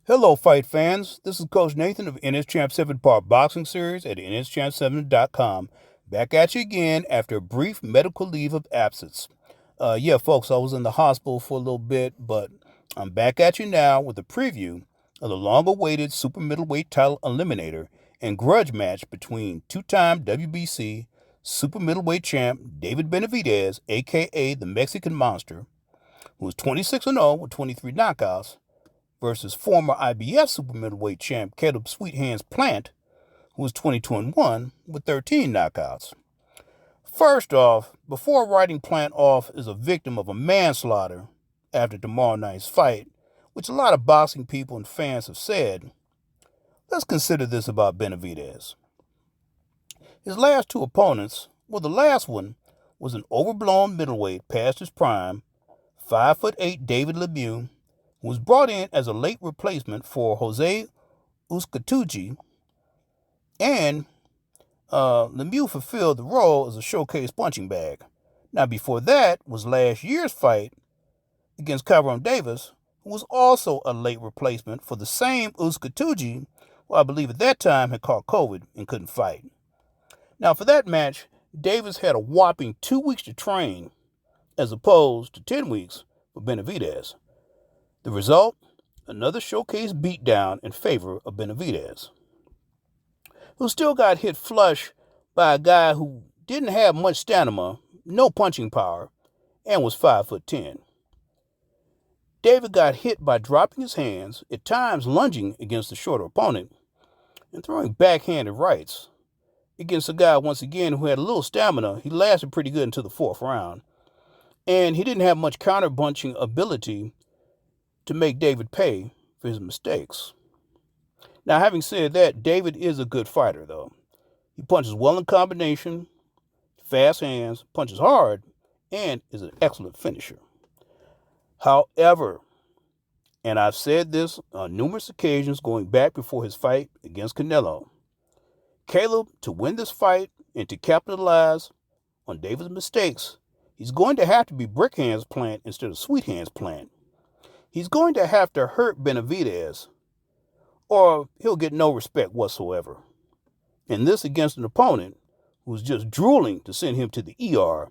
Hello, fight fans. This is Coach Nathan of NS Champ 7 Part Boxing Series at nschamp7.com. Back at you again after a brief medical leave of absence. Yeah, folks, I was in the hospital for a little bit, but I'm back at you now with a preview of the long-awaited super middleweight title eliminator and grudge match between two-time WBC super middleweight champ David Benevidez, aka the Mexican Monster, who is 26-0 with 23 knockouts, versus former IBF super middleweight champ Caleb Sweet Hands Plant, who was 22-1 with 13 knockouts. First off, before writing Plant off as a victim of a manslaughter after tomorrow night's fight, which a lot of boxing people and fans have said, let's consider this about Benavidez. His last two opponents, the last one was an overblown middleweight past his prime, 5'8" David Lemieux, who was brought in as a late replacement for Jose Uzcategui, and Lemieux fulfilled the role as a showcase punching bag. Now, before that was last year's fight against Kyron Davis, who was also a late replacement for the same Uzcategui, who I believe at that time had caught COVID and couldn't fight. Now, for that match, Davis had a whopping 2 weeks to train, as opposed to 10 weeks for Benavidez. The result? Another showcase beatdown in favor of Benavidez, who still got hit flush by a guy who didn't have much stamina, no punching power, and was 5'10". David got hit by dropping his hands, at times lunging against the shorter opponent, and throwing backhanded rights against a guy, once again, who had a little stamina. He lasted pretty good until the fourth round, and he didn't have much counter-punching ability to make David pay for his mistakes. Now, having said that, David is a good fighter, though. He punches well in combination, fast hands, punches hard, and is an excellent finisher. However, and I've said this on numerous occasions going back before his fight against Canelo, Caleb, to win this fight and to capitalize on David's mistakes, he's going to have to be Brick Hands Plant instead of Sweet Hands Plant. He's going to have to hurt Benavidez, or he'll get no respect whatsoever. And this against an opponent who's just drooling to send him to the ER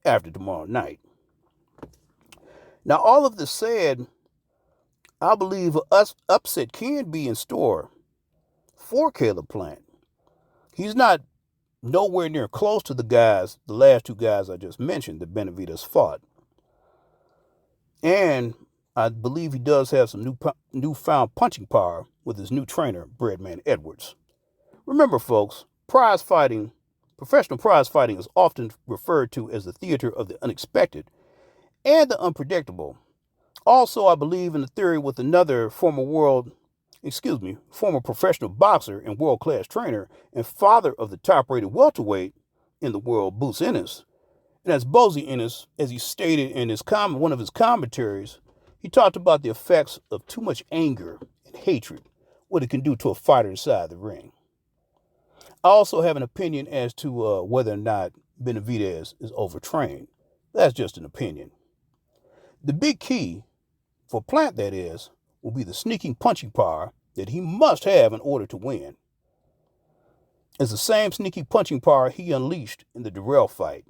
after tomorrow night. Now, all of this said, I believe an upset can be in store for Caleb Plant. He's not nowhere near close to the last two guys I just mentioned that Benavidez fought. And I believe he does have some newfound punching power with his new trainer, Breadman Edwards. Remember, folks, professional prize fighting is often referred to as the theater of the unexpected and the unpredictable. Also, I believe in the theory with another former professional boxer and world-class trainer and father of the top-rated welterweight in the world, Boots Ennis. And as Bozy Ennis, as he stated in one of his commentaries, he talked about the effects of too much anger and hatred, what it can do to a fighter inside the ring. I also have an opinion as to whether or not Benavidez is overtrained. That's just an opinion. The big key for Plant, that is, will be the sneaking punching power that he must have in order to win. It's the same sneaky punching power he unleashed in the Durrell fight.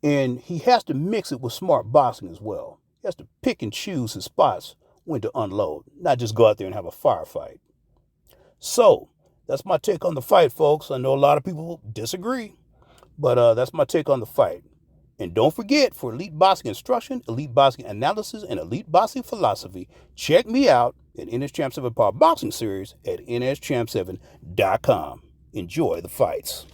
And he has to mix it with smart boxing as well. He has to pick and choose his spots when to unload, not just go out there and have a firefight. So, that's my take on the fight, folks. I know a lot of people disagree, but that's my take on the fight. And don't forget, for elite boxing instruction, elite boxing analysis, and elite boxing philosophy, check me out at NS Champ 7 Part Boxing Series at nschamp7.com. Enjoy the fights.